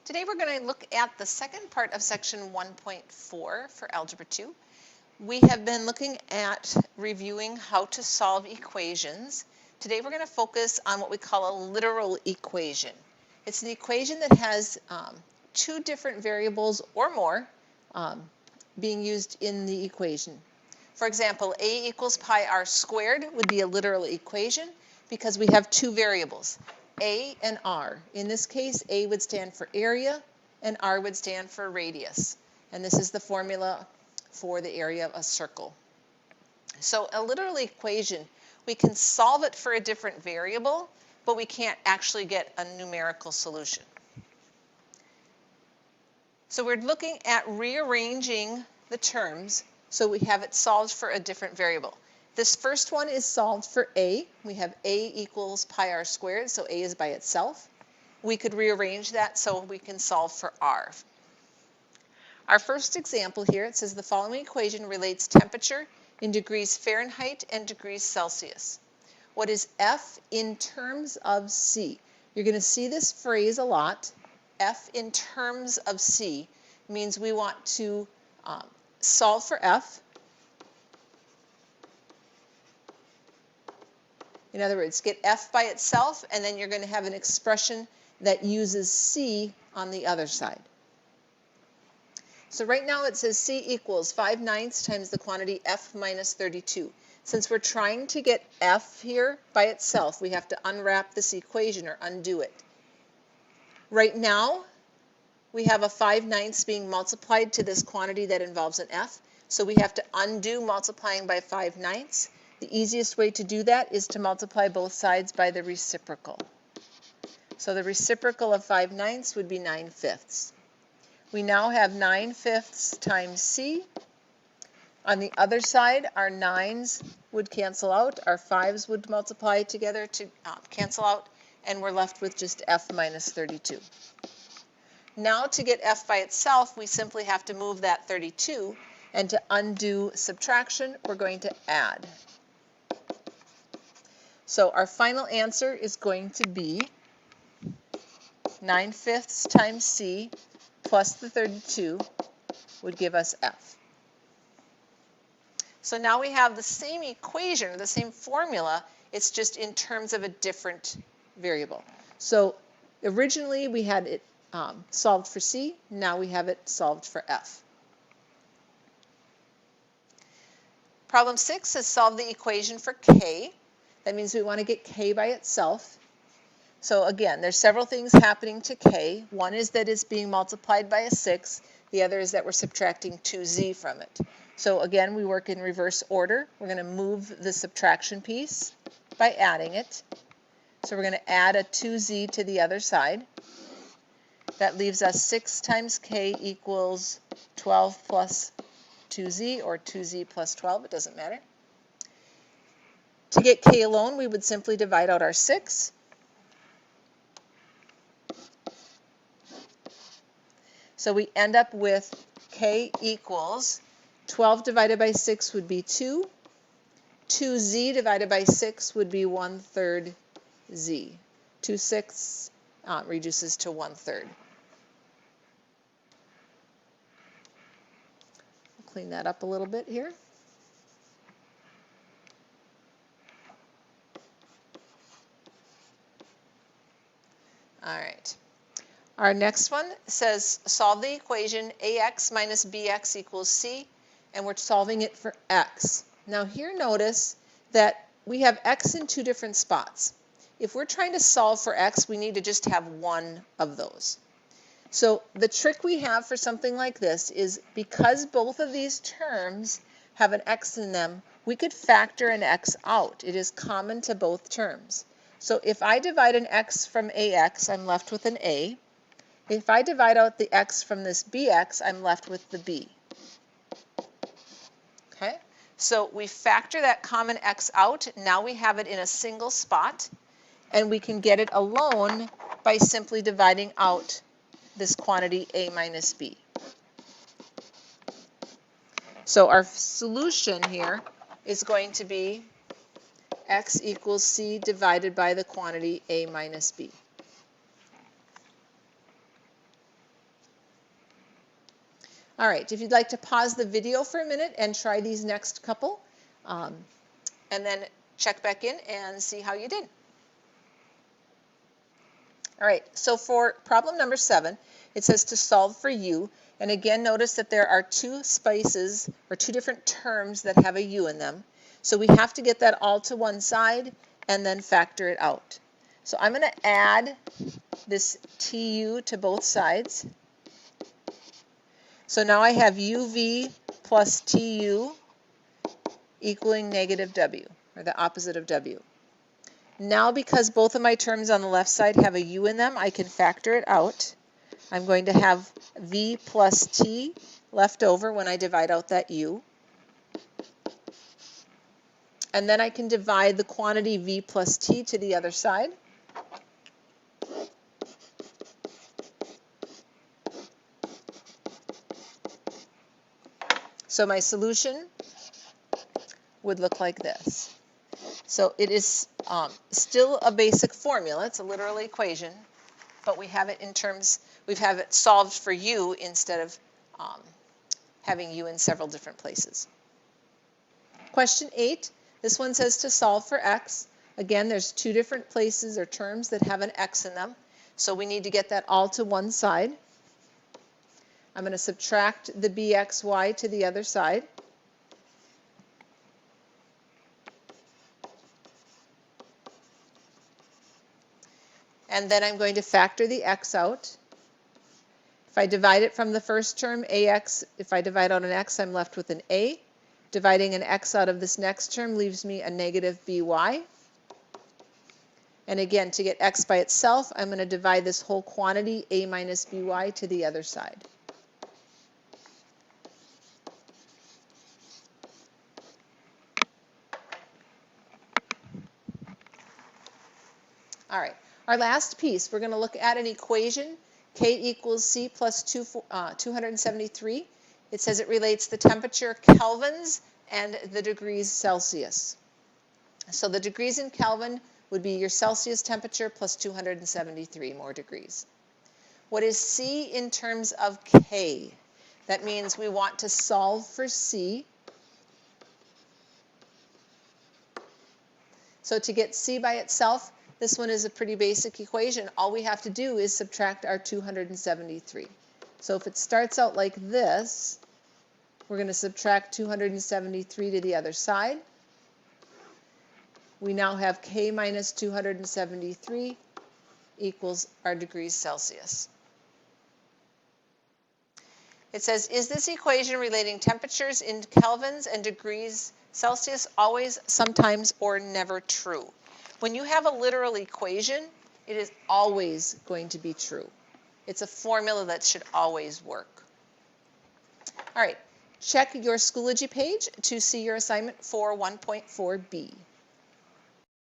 Today we're going to look at the second part of section 1.4 for Algebra 2. We have been looking at reviewing how to solve equations. Today we're going to focus on what we call a literal equation. It's an equation that has two different variables or more being used in the equation. For example, a equals pi r squared would be a literal equation because we have two variables, a and r. In this case, a would stand for area and r would stand for radius. And this is the formula for the area of a circle. So a literal equation, we can solve it for a different variable, but we can't actually get a numerical solution. So we're looking at rearranging the terms so we have it solved for a different variable. This first one is solved for a. We have a equals pi r squared, so a is by itself. We could rearrange that so we can solve for r. Our first example here, it says the following equation relates temperature in degrees Fahrenheit and degrees Celsius. What is F in terms of C? You're going to see this phrase a lot. F in terms of C means we want to solve for F. In other words, get F by itself, and then you're going to have an expression that uses C on the other side. So right now it says C equals 5/9 times the quantity F minus 32. Since we're trying to get F here by itself, we have to unwrap this equation or undo it. Right now, we have a 5/9 being multiplied to this quantity that involves an F, so we have to undo multiplying by 5/9. The easiest way to do that is to multiply both sides by the reciprocal. So the reciprocal of 5/9 would be 9/5. We now have 9/5 times C. On the other side, our 9's would cancel out, our 5's would multiply together to cancel out, and we're left with just F minus 32. Now to get F by itself, we simply have to move that 32, and to undo subtraction, we're going to add. So our final answer is going to be 9/5 times C plus the 32 would give us F. So now we have the same equation, the same formula, it's just in terms of a different variable. So originally we had it solved for C, now we have it solved for F. Problem 6 says solve the equation for K. That means we want to get K by itself. So again, there's several things happening to K. One is that it's being multiplied by a 6. The other is that we're subtracting 2z from it. So again, we work in reverse order. We're going to move the subtraction piece by adding it. So we're going to add a 2z to the other side. That leaves us 6 times K equals 12 plus 2z, or 2z plus 12, it doesn't matter. To get K alone, we would simply divide out our 6. So we end up with K equals 12 divided by 6 would be 2. 2z divided by 6 would be 1/3 z. 2/6 reduces to 1/3. I'll clean that up a little bit here. All right. Our next one says solve the equation ax minus bx equals c, and we're solving it for x. Now here notice that we have x in two different spots. If we're trying to solve for x, we need to just have one of those. So the trick we have for something like this is because both of these terms have an x in them, we could factor an x out. It is common to both terms. So if I divide an x from ax, I'm left with an a. If I divide out the x from this bx, I'm left with the b. Okay? So we factor that common x out. Now we have it in a single spot, and we can get it alone by simply dividing out this quantity a minus b. So our solution here is going to be x equals c divided by the quantity a minus b. All right, if you'd like to pause the video for a minute and try these next couple, and then check back in and see how you did. All right, so for problem number 7, it says to solve for u. And again, notice that there are two spaces or two different terms that have a u in them. So we have to get that all to one side and then factor it out. So I'm going to add this tu to both sides. So now I have uv plus tu equaling negative w, or the opposite of w. Now, because both of my terms on the left side have a u in them, I can factor it out. I'm going to have v plus t left over when I divide out that u. And then I can divide the quantity v plus t to the other side. So my solution would look like this. So it is still a basic formula. It's a literal equation, but we have it in terms, we have it solved for u instead of having u in several different places. Question 8, this one says to solve for x. Again, there's two different places or terms that have an x in them, so we need to get that all to one side. I'm going to subtract the bxy to the other side. And then I'm going to factor the x out. If I divide it from the first term, ax, if I divide out an x, I'm left with an a. Dividing an x out of this next term leaves me a negative by. And again, to get x by itself, I'm going to divide this whole quantity, a minus by, to the other side. All right, our last piece, we're going to look at an equation, K equals C plus 273. It says it relates the temperature kelvins and the degrees Celsius. So the degrees in Kelvin would be your Celsius temperature plus 273 more degrees. What is C in terms of K? That means we want to solve for C. So to get C by itself, this one is a pretty basic equation. All we have to do is subtract our 273. So if it starts out like this, we're going to subtract 273 to the other side. We now have K minus 273 equals our degrees Celsius. It says, is this equation relating temperatures in kelvins and degrees Celsius always, sometimes, or never true? When you have a literal equation, it is always going to be true. It's a formula that should always work. All right, check your Schoology page to see your assignment for 1.4b.